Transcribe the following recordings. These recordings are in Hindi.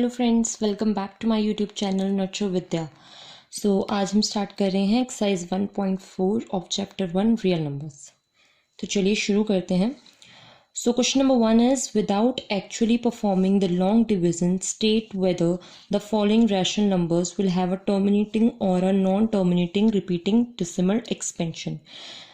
Hello friends, welcome back to my YouTube channel nurture Vidya. So आज हम स्टार्ट कर रहे हैं exercise 1.4 of chapter 1 real numbers. तो चलिए शुरू करते हैं। So question number 1 is without actually performing the long division state whether the following rational numbers will have a terminating or a non terminating repeating decimal expansion.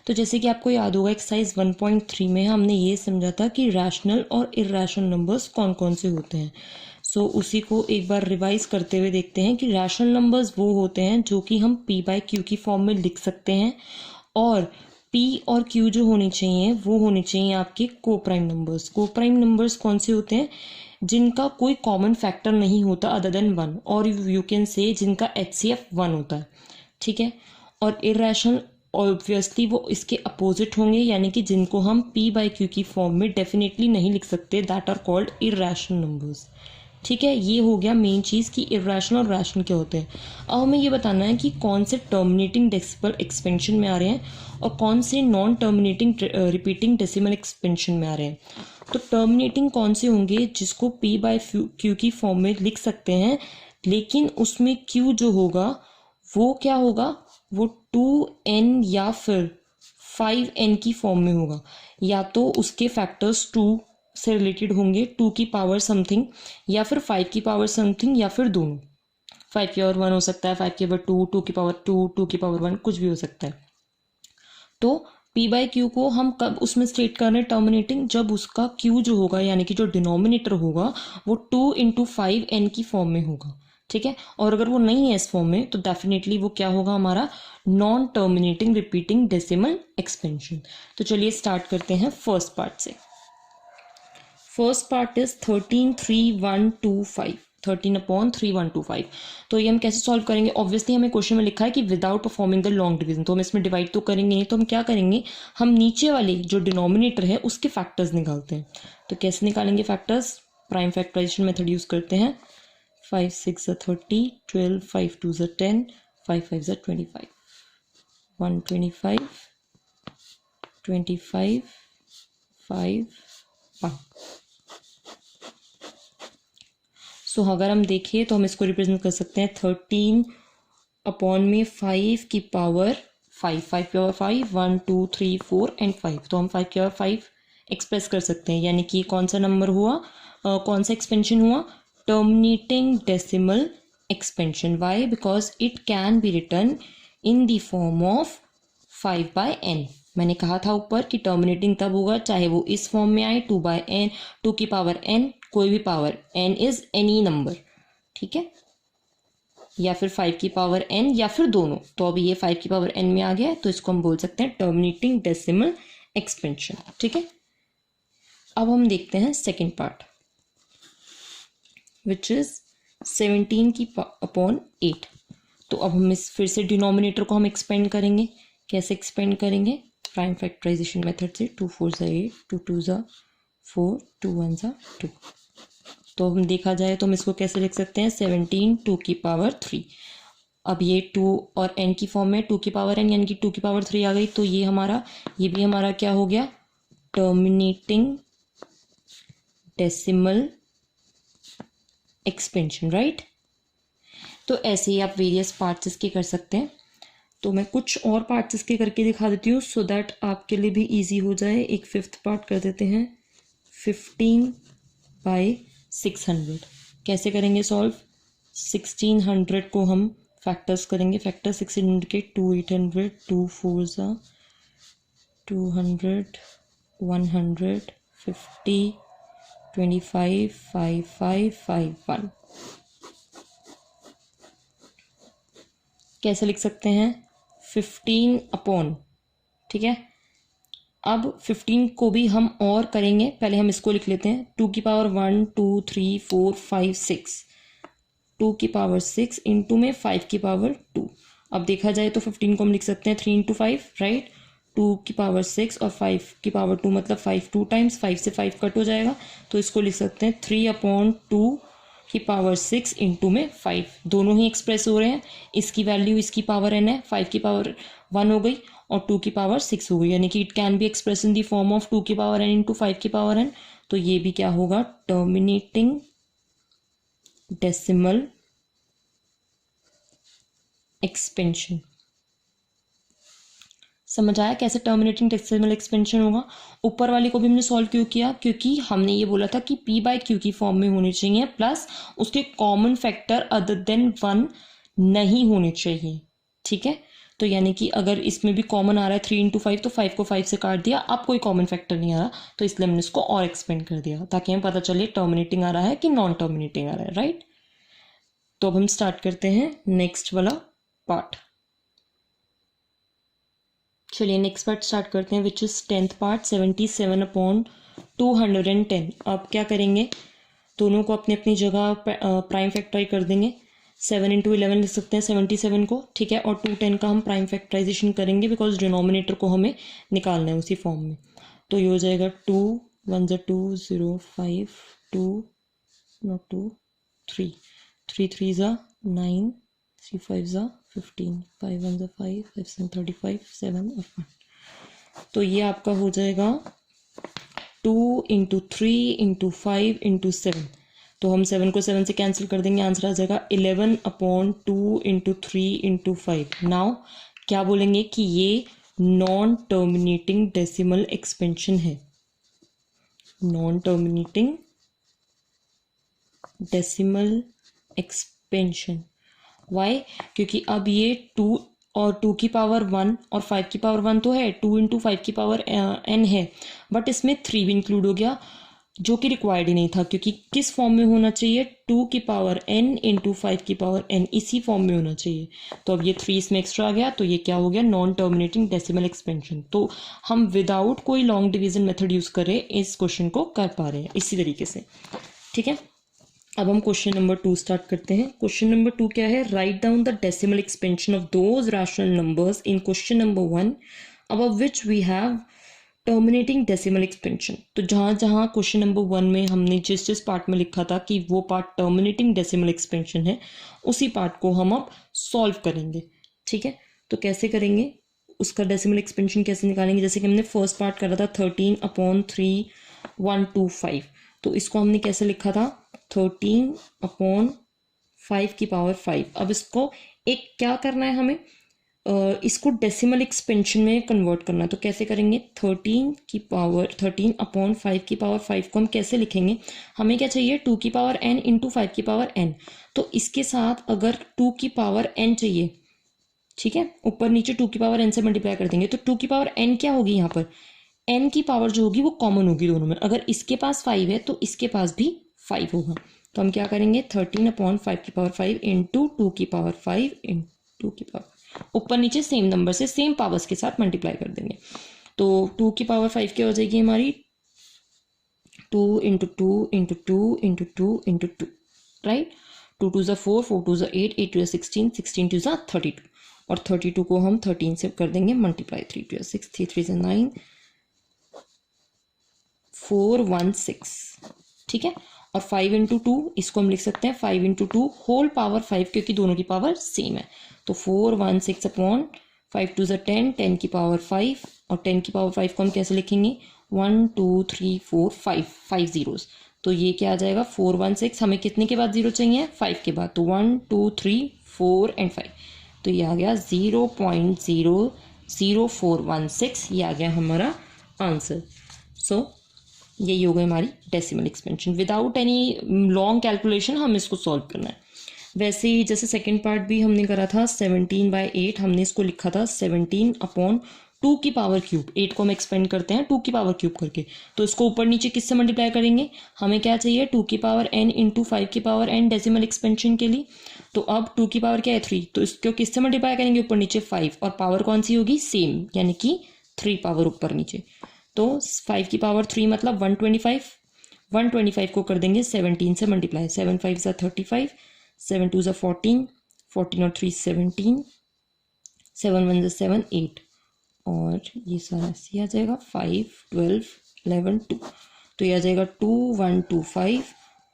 तो जैसे कि आपको याद होगा एक्सरसाइज 1.3 में हमने ये समझा था कि रैशनल और इरैशनल नंबर्स कौन कौन से होते हैं। सो उसी को एक बार रिवाइज करते हुए देखते हैं कि रैशनल नंबर्स वो होते हैं जो कि हम p बाई क्यू की फॉर्म में लिख सकते हैं, और p और q जो होने चाहिए वो होने चाहिए आपके को प्राइम नंबर्स। को प्राइम नंबर्स कौन से होते हैं? जिनका कोई कॉमन फैक्टर नहीं होता अदर देन 1, और यू कैन से जिनका HCF 1 होता है। ठीक है। और इरैशनल ऑब्वियसली वो इसके अपोजिट होंगे, यानी कि जिनको हम p बाई क्यू की फॉर्म में डेफिनेटली नहीं लिख सकते, that are called irrational numbers. ठीक है, ये हो गया मेन चीज़ कि इरैशनल और रैशनल क्या होते हैं। अब हमें ये बताना है कि कौन से टर्मिनेटिंग डेसिमल एक्सपेंशन में आ रहे हैं और कौन से non terminating repeating decimal expansion में आ रहे हैं। तो टर्मिनेटिंग कौन से होंगे? जिसको p बाई क्यू की फॉर्म में लिख सकते हैं, लेकिन उसमें q जो होगा वो क्या होगा? वो 2n या फिर 5n की फॉर्म में होगा, या तो उसके फैक्टर्स 2 से रिलेटेड होंगे, 2 की पावर समथिंग, या फिर 5 की पावर समथिंग, या फिर दोनों। 5 की पावर 1 हो सकता है, 5 की पावर 2, 2 की पावर 2, 2 की पावर 1, कुछ भी हो सकता है। तो p बाई क्यू को हम कब उसमें स्टेट कर रहे हैं टर्मिनेटिंग? जब उसका q जो होगा, यानी कि जो डिनोमिनेटर होगा वो 2 इंटू 5n की फॉर्म में होगा। ठीक है। और अगर वो नहीं है इस फॉर्म में तो डेफिनेटली वो क्या होगा? हमारा non terminating repeating decimal expansion. तो चलिए स्टार्ट करते हैं फर्स्ट पार्ट से। First part is 133125, 13/3125। तो ये हम कैसे सॉल्व करेंगे? ऑब्वियसली हमें क्वेश्चन में लिखा है कि without performing the long division, तो हम इसमें डिवाइड तो करेंगे नहीं, तो हम क्या करेंगे? हम नीचे वाले जो डिनोमिनेटर है उसके फैक्टर्स निकालते हैं। तो कैसे निकालेंगे factors? Prime factorization method use करते हैं। 5 6 30, 12 5 2 10, 5 5 25, 125, 25, 5 1। सो अगर हम देखें तो हम इसको रिप्रेजेंट कर सकते हैं 13 अपॉन में 5 की पावर 5, 5 की पावर 5, 1 2 3 4 एंड 5। तो हम 5 की पावर 5 एक्सप्रेस कर सकते हैं, यानी कि कौन सा नंबर हुआ, कौन सा एक्सपेंशन हुआ? Terminating decimal expansion. Why? Because it can be written in the form of 5 by n। मैंने कहा था ऊपर कि टर्मिनेटिंग तब होगा चाहे वो इस फॉर्म में आए, 2 बाय n, 2 की पावर n, कोई भी power, n is any number. ठीक है, या फिर 5 की पावर n, या फिर दोनों। तो अभी ये 5 की पावर n में आ गया है, तो इसको हम बोल सकते हैं टर्मिनेटिंग डेसिमल एक्सपेंशन। ठीक है। अब हम देखते हैं सेकेंड पार्ट, विच इज 17 की अपॉन 8। तो अब हम इस फिर से डिनोमिनेटर को हम एक्सपेंड करेंगे। कैसे एक्सपेंड करेंगे? प्राइम फैक्टराइजेशन मेथड से। 2 4 8, 2 2 4, 2 1 2। तो हम देखा जाए तो हम इसको कैसे लिख सकते हैं? 17 2 की पावर 3। अब ये 2 और n की फॉर्म में 2 की पावर n, यानी कि 2 की पावर 3 आ गई। तो ये भी हमारा क्या हो गया? Terminating decimal expansion, right. तो ऐसे ही आप वेरियस पार्ट्स इसके कर सकते हैं। तो मैं कुछ और पार्ट्स इसके करके दिखा देती हूँ सो दैट आपके लिए भी इजी हो जाए। एक फिफ्थ पार्ट कर देते हैं, 15 बाई 600। कैसे करेंगे सॉल्व? 1600 को हम फैक्टर्स करेंगे। फैक्टर 1600 के 2 800, 2 4 200, 100, 50, 25, 5 5 5 1। कैसे लिख सकते हैं? 15 अपॉन, ठीक है। अब 15 को भी हम और करेंगे, पहले हम इसको लिख लेते हैं। 2 की पावर 1 2 3 4 5 6, 2 की पावर 6 इंटू में 5 की पावर 2। अब देखा जाए तो 15 को हम लिख सकते हैं 3 इंटू 5, राइट। 2 की पावर 6 और 5 की पावर 2, मतलब 5 2 टाइम्स, 5 से 5 कट हो जाएगा, तो इसको लिख सकते हैं 3/2 की पावर 6 इंटू में 5। दोनों ही एक्सप्रेस हो रहे हैं। इसकी वैल्यू इसकी पावर n है, 5 की पावर 1 हो गई और 2 की पावर 6 हो गई, यानी कि it can be express in the form of 2 की पावर n इंटू 5 की पावर n। तो ये भी क्या होगा? Terminating decimal expansion. समझ आया कैसे टर्मिनेटिंग डेसिमल एक्सपेंशन होगा? ऊपर वाली को भी हमने सॉल्व क्यों किया? क्योंकि हमने ये बोला था कि p बाय क्यू की फॉर्म में होनी चाहिए, प्लस उसके कॉमन फैक्टर अदर देन 1 नहीं होने चाहिए। ठीक है, तो यानी कि अगर इसमें भी कॉमन आ रहा है 3 × 5, तो 5 को 5 से काट दिया, अब कोई कॉमन फैक्टर नहीं आ रहा, तो इसलिए हमने इसको और एक्सपेंड कर दिया ताकि हमें पता चले टर्मिनेटिंग आ रहा है कि नॉन टर्मिनेटिंग आ रहा है। राइट, तो अब हम स्टार्ट करते हैं नेक्स्ट वाला पार्ट। चलिए नेक्स्ट पार्ट स्टार्ट करते हैं, विच इज़ 10th पार्ट 77/210। अब क्या करेंगे, दोनों को अपनी अपनी जगह प्राइम फैक्टराइज कर देंगे। 7 × 11 लिख सकते हैं 77 को, ठीक है, और 210 का हम प्राइम फैक्टराइजेशन करेंगे बिकॉज डिनोमिनेटर को हमें निकालना है उसी फॉर्म में। तो ये हो जाएगा 2 1 2 0 5 2 not 2 3 3 3 9 3 5 15 5 1 5 5 7 35 7 और 1। तो ये आपका हो जाएगा 2 × 3 × 5 × 7। तो हम 7 को 7 से कैंसिल कर देंगे, आंसर आ जाएगा 11/2 × 3 × 5। नाउ क्या बोलेंगे कि ये नॉन टर्मिनेटिंग डेसिमल एक्सपेंशन है, non terminating decimal expansion. Why? क्योंकि अब ये 2 और 2 की पावर 1 और 5 की पावर 1 तो है, 2 × 5 की पावर n है, बट इसमें 3 भी इंक्लूड हो गया जो कि रिक्वायर्ड ही नहीं था, क्योंकि किस फॉर्म में होना चाहिए, 2 की पावर n × 5 की पावर n, इसी फॉर्म में होना चाहिए। तो अब ये 3 इसमें एक्स्ट्रा आ गया, तो ये क्या हो गया, नॉन टर्मिनेटिंग डेसिमल एक्सपेंशन। तो हम विदाउट कोई लॉन्ग डिवीजन मेथड यूज करे इस क्वेश्चन को कर पा रहे हैं इसी तरीके से। ठीक है, अब हम क्वेश्चन नंबर 2 स्टार्ट करते हैं। क्वेश्चन नंबर 2 क्या है, write down the decimal expansion of those rational numbers in question number 1 above which we have terminating decimal expansion. तो जहाँ जहाँ क्वेश्चन नंबर 1 में हमने जिस जिस पार्ट में लिखा था कि वो पार्ट टर्मिनेटिंग डेसिमल एक्सपेंशन है, उसी पार्ट को हम अब सॉल्व करेंगे। ठीक है, तो कैसे करेंगे, उसका डेसिमल एक्सपेंशन कैसे निकालेंगे? जैसे कि हमने फर्स्ट पार्ट करा था 13/3 125, तो इसको हमने कैसे लिखा था, 13/5 की पावर 5। अब इसको एक क्या करना है हमें, इसको डेसिमल एक्सपेंशन में कन्वर्ट करना है। तो कैसे करेंगे, 13/5 की पावर 5 को हम कैसे लिखेंगे, हमें क्या चाहिए, 2 की पावर n × 5 की पावर n। तो इसके साथ अगर 2 की पावर n चाहिए, ठीक है, ऊपर नीचे 2 की पावर n से मल्टीप्लाई कर देंगे, तो 2 की पावर n क्या होगी, यहाँ पर n की पावर जो होगी वो कॉमन होगी दोनों में। अगर इसके पास 5 है तो इसके पास भी 5 होगा। तो हम क्या करेंगे, 13/5 की पावर 5 × 2 की पावर 5 × 2 की पावर, ऊपर नीचे सेम नंबर से सेम पावर्स के साथ मल्टीप्लाई कर देंगे। तो 2 की पावर 5 क्या हो जाएगी हमारी, 2 × 2 × 2 × 2 × 2, राइट। 2 2 4, 4 2 8, 8 2 16, 16 2 32, और 32 को हम 13 से कर देंगे मल्टीप्लाई, 3 2 6, 3 3 9, 416। ठीक है, और 5 × 2 इसको हम लिख सकते हैं 5 × 2 होल पावर 5, क्योंकि दोनों की पावर सेम है। तो 416/5 2 10, 10 की पावर 5, और 10 की पावर 5 को हम कैसे लिखेंगे, 1 2 3 4 5, 5 zeros। तो ये क्या आ जाएगा, 416, हमें कितने के बाद जीरो चाहिए, 5 के बाद, तो 1 2 3 4 और 5, तो ये आ गया 0.00416, ये आ गया हमारा आंसर। सो यही हो गई हमारी decimal expansion. Without any long calculation हम इसको सॉल्व करना है। वैसे ही जैसे सेकंड पार्ट भी हमने करा था 17/8, हमने इसको लिखा था 17/2 की पावर क्यूब। 8 को हम एक्सपेंड करते हैं 2 की पावर क्यूब करके, तो इसको ऊपर नीचे किससे मल्टीप्लाई करेंगे, हमें क्या चाहिए, 2 की पावर n × 5 की पावर n डेसिमल एक्सपेंशन के लिए। तो अब 2 की पावर क्या है, 3, तो इसको किससे मल्टीप्लाई करेंगे, ऊपर नीचे 5, और पावर कौन सी होगी, सेम, यानी कि 3 पावर ऊपर नीचे। तो 5 की पावर 3 मतलब 125, 125 को कर देंगे 17 से मल्टीप्लाई, 7 5 35, 7 2 14, 14 और 3 17, 7 1 7 8, और ये सारा ऐसे आ जाएगा 5 12 11 2, तो ये आ जाएगा 2125,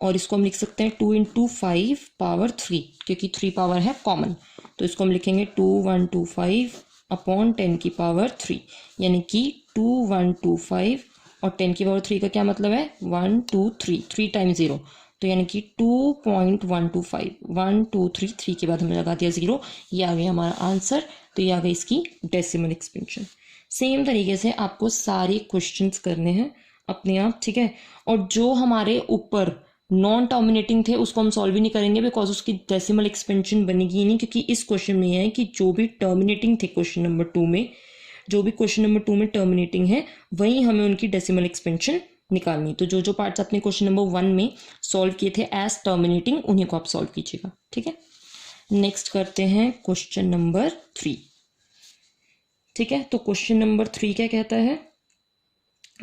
और इसको हम लिख सकते हैं 2 × 5 पावर 3, क्योंकि 3 पावर है कॉमन, तो इसको हम लिखेंगे 2125/10 की पावर 3, यानी कि 2125, और 10 की पावर 3 का क्या मतलब है, 1 2 3, 3 टाइम्स 0, तो यानी कि 2.125, 1 2 3 3 के बाद हमने लगा दिया 0, ये आ गया हमारा आंसर। तो ये आ गई इसकी डेसिमल एक्सपेंशन। सेम तरीके से आपको सारे क्वेश्चंस करने हैं अपने आप, ठीक है। और जो हमारे ऊपर नॉन टर्मिनेटिंग थे उसको हम सॉल्व ही नहीं करेंगे, बिकॉज उसकी डेसिमल एक्सपेंशन बनेगी ही नहीं, क्योंकि इस क्वेश्चन में है कि जो भी टर्मिनेटिंग थे क्वेश्चन नंबर 2 में, जो भी क्वेश्चन नंबर 2 में टर्मिनेटिंग है वही हमें उनकी डेसिमल एक्सपेंशन निकालनी। तो जो जो पार्ट्स आपने क्वेश्चन नंबर 1 में सॉल्व किए थे एज टर्मिनेटिंग, उन्हीं को आप सॉल्व कीजिएगा, ठीक है। नेक्स्ट करते हैं क्वेश्चन नंबर 3, ठीक है। तो क्वेश्चन नंबर 3 क्या कहता है,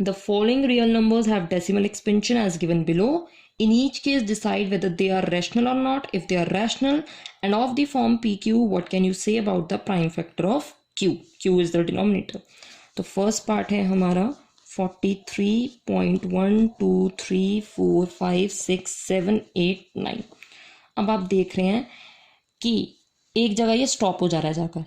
the following real numbers have decimal expansion as given below. In each case, decide whether they are rational or not. If they are rational and of the form PQ, what can you say about the prime factor of Q? Q is the denominator. तो फर्स्ट पार्ट है हमारा 43.123456789. अब आप देख रहे हैं कि एक जगह ये स्टॉप हो जा रहा है जाकर,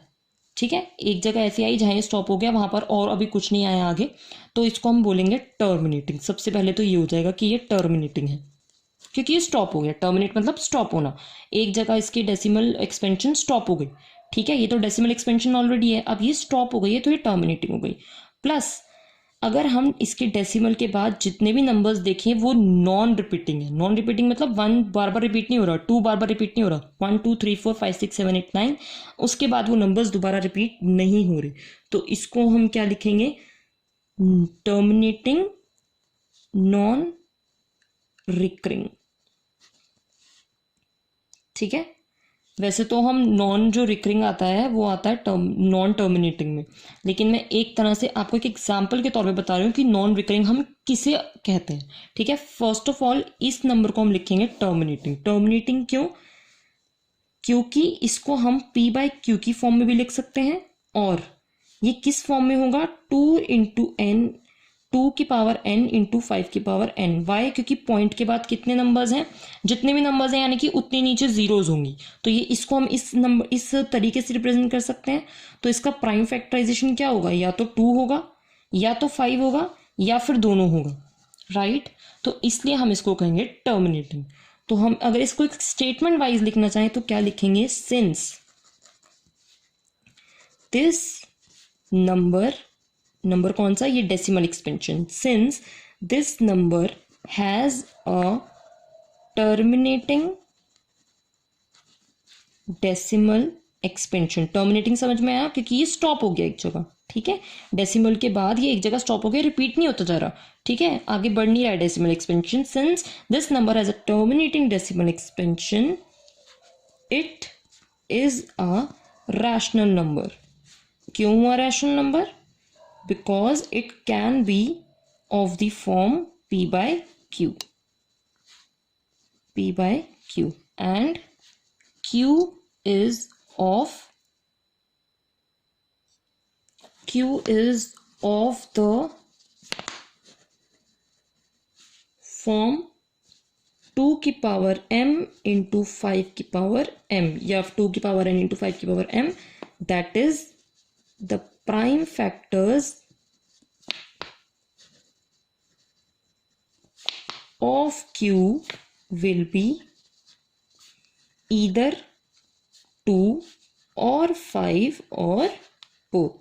ठीक है। एक जगह ऐसी आई जहाँ ये स्टॉप हो गया, वहां पर और अभी कुछ नहीं आया आगे, तो इसको हम बोलेंगे टर्मिनेटिंग। सबसे पहले तो ये हो जाएगा कि ये टर्मिनेटिंग है, क्योंकि ये स्टॉप हो गया। टर्मिनेट मतलब स्टॉप होना, एक जगह इसकी डेसिमल एक्सपेंशन स्टॉप हो गई, ठीक है। ये तो डेसिमल एक्सपेंशन ऑलरेडी है, अब ये स्टॉप हो गई है तो ये टर्मिनेटिंग हो गई। प्लस अगर हम इसके डेसिमल के बाद जितने भी नंबर्स देखें वो नॉन रिपीटिंग है। नॉन रिपीटिंग मतलब 1 बार बार रिपीट नहीं हो रहा, 2 बार बार रिपीट नहीं हो रहा, 1 2 3 4 5 6 7 8 9, उसके बाद वो नंबर्स दोबारा रिपीट नहीं हो रहे, तो इसको हम क्या लिखेंगे, टर्मिनेटिंग नॉन रिकरिंग, ठीक है। वैसे तो हम नॉन जो रिकरिंग आता है वो आता है नॉन टर्मिनेटिंग में, लेकिन मैं एक तरह से आपको एक एग्जांपल के तौर पे बता रही हूँ कि नॉन रिकरिंग हम किसे कहते हैं, ठीक है। फर्स्ट ऑफ ऑल इस नंबर को हम लिखेंगे टर्मिनेटिंग। टर्मिनेटिंग क्यों, क्योंकि इसको हम P बाई Q की फॉर्म में भी लिख सकते हैं, और ये किस फॉर्म में होगा, 2 इंटू एन, 2 की पावर n इंटू 5 की पावर n। वाई, क्योंकि पॉइंट के बाद कितने नंबर्स हैं, जितने भी नंबर्स हैं यानी कि उतनी नीचे जीरोज होंगी, तो ये इसको हम इस तरीके से रिप्रेजेंट कर सकते हैं। तो इसका प्राइम फैक्टराइजेशन क्या होगा, या तो 2 होगा, या तो 5 होगा, या फिर दोनों होगा, राइट। तो इसलिए हम इसको कहेंगे टर्मिनेटिंग। तो हम अगर इसको एक स्टेटमेंट वाइज लिखना चाहें तो क्या लिखेंगे, सिंस दिस नंबर कौन सा, ये decimal expansion, since this number has a terminating decimal expansion. Terminating समझ में आया, क्योंकि ये स्टॉप हो गया एक जगह, ठीक है। डेसिमल के बाद ये एक जगह स्टॉप हो गया, रिपीट नहीं होता जा रहा, ठीक है, आगे बढ़ नहीं रहा है decimal expansion. Since this number has a terminating decimal expansion, it is a rational number. क्यों हुआ rational number, because it can be of the form P by Q, and Q is of the form 2 की पावर m इंटू 5 की पावर m, या 2 की पावर n इंटू 5 की power m, that is the prime factors of Q will be either 2 or 5 or both.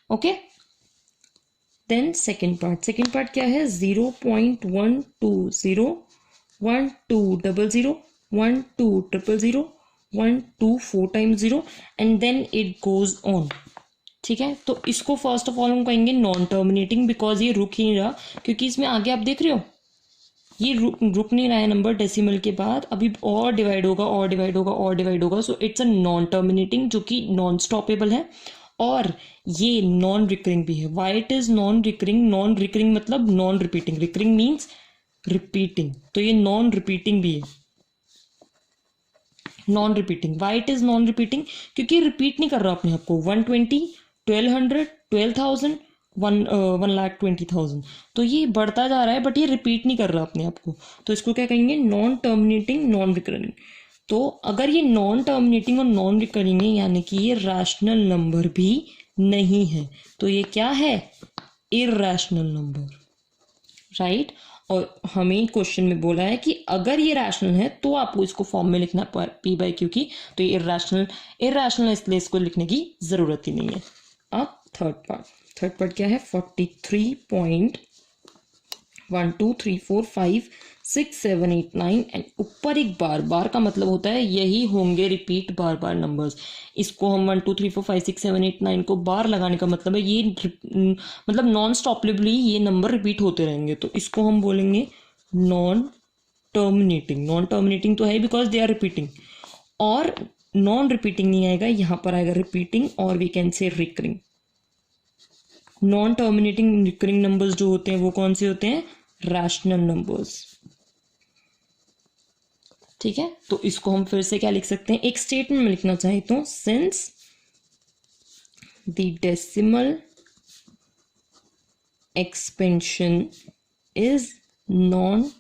Okay, then second part क्या है, 0.120 1200 12000 124 times 0 and then it goes on, ठीक है। तो इसको फर्स्ट ऑफ ऑल हम कहेंगे नॉन टर्मिनेटिंग, बिकॉज ये रुक ही नहीं रहा, क्योंकि इसमें आगे आप देख रहे हो ये रुक नहीं रहा है नंबर, डेसिमल के बाद अभी और डिवाइड होगा और डिवाइड होगा और डिवाइड होगा, so it's a non terminating, जो कि नॉन स्टॉपेबल है, और ये नॉन रिकरिंग भी है। Why it is non recurring, non recurring मतलब non repeating, recurring means repeating, तो ये नॉन रिपीटिंग भी है, non repeating. Why it is non repeating, क्योंकि रिपीट नहीं कर रहा अपने आप को, 120 1200 12000 1,20,000, तो ये बढ़ता जा रहा है बट ये रिपीट नहीं कर रहा अपने आप को, तो इसको क्या कहेंगे, नॉन टर्मिनेटिंग नॉन रिकरिंग। तो अगर ये नॉन टर्मिनेटिंग और नॉन रिकरिंग है यानी कि ये रैशनल नंबर भी नहीं है, तो ये क्या है, इररैशनल नंबर, राइट। और हमें क्वेश्चन में बोला है कि अगर ये रैशनल है तो आपको इसको फॉर्म में लिखना पी बाई क्यू की, तो ये इर्रेशनल इसलिए इसको लिखने की ज़रूरत ही नहीं है। अब थर्ड पार्ट क्या है, 43.123456789 एंड ऊपर एक बार का मतलब होता है यही होंगे रिपीट बार नंबर्स। इसको हम 123456789 को बार लगाने का मतलब है ये मतलब नॉन स्टॉपलेबली ये नंबर रिपीट होते रहेंगे, तो इसको हम बोलेंगे नॉन टर्मिनेटिंग तो है बिकॉज दे आर रिपीटिंग, और नॉन रिपीटिंग नहीं आएगा, यहाँ पर आएगा रिपीटिंग, और we can say recurring. Non terminating recurring numbers जो होते हैं वो कौन से होते हैं, रैशनल नंबर्स। ठीक है, तो इसको हम फिर से क्या लिख सकते हैं, एक स्टेटमेंट में लिखना चाहे तो since the decimal expansion is non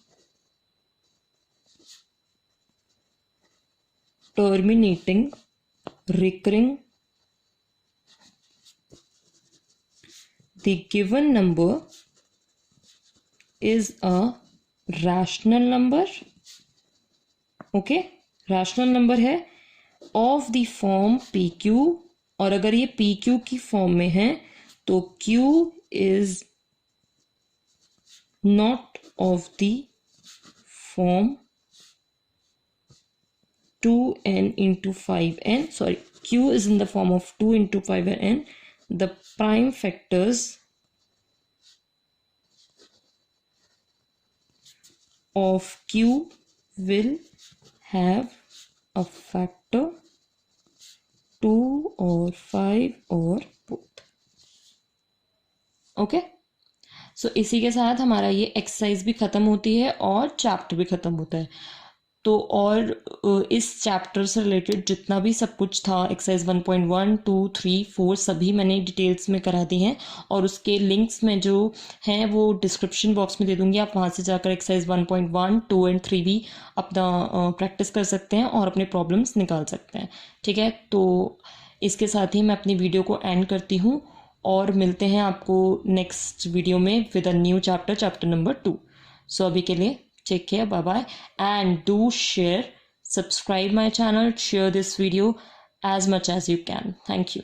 terminating recurring, the given number is a rational number. okay, rational number है of the form PQ, और अगर ये PQ की फॉर्म में है तो Q is not of the form 2n into 5n, sorry, Q is in the form of 2 into 5 and n. The prime factors of Q will have a factor 2 or 5 or both. Okay, सो इसी के साथ हमारा ये एक्सरसाइज भी ख़त्म होती है और चैप्टर भी ख़त्म होता है। तो और इस चैप्टर से रिलेटेड जितना भी सब कुछ था एक्सरसाइज 1.1, 2, 3, 4 सभी मैंने डिटेल्स में करा दी हैं, और उसके लिंक्स में जो हैं वो डिस्क्रिप्शन बॉक्स में दे दूंगी। आप वहाँ से जाकर एक्सरसाइज 1.1, 2 एंड 3 भी अपना प्रैक्टिस कर सकते हैं और अपने प्रॉब्लम्स निकाल सकते हैं। ठीक है, तो इसके साथ ही मैं अपनी वीडियो को एंड करती हूँ और मिलते हैं आपको नेक्स्ट वीडियो में with a new chapter number 2। सो अभी के लिए take care, bye bye, and do subscribe my channel, share this video as much as you can. Thank you.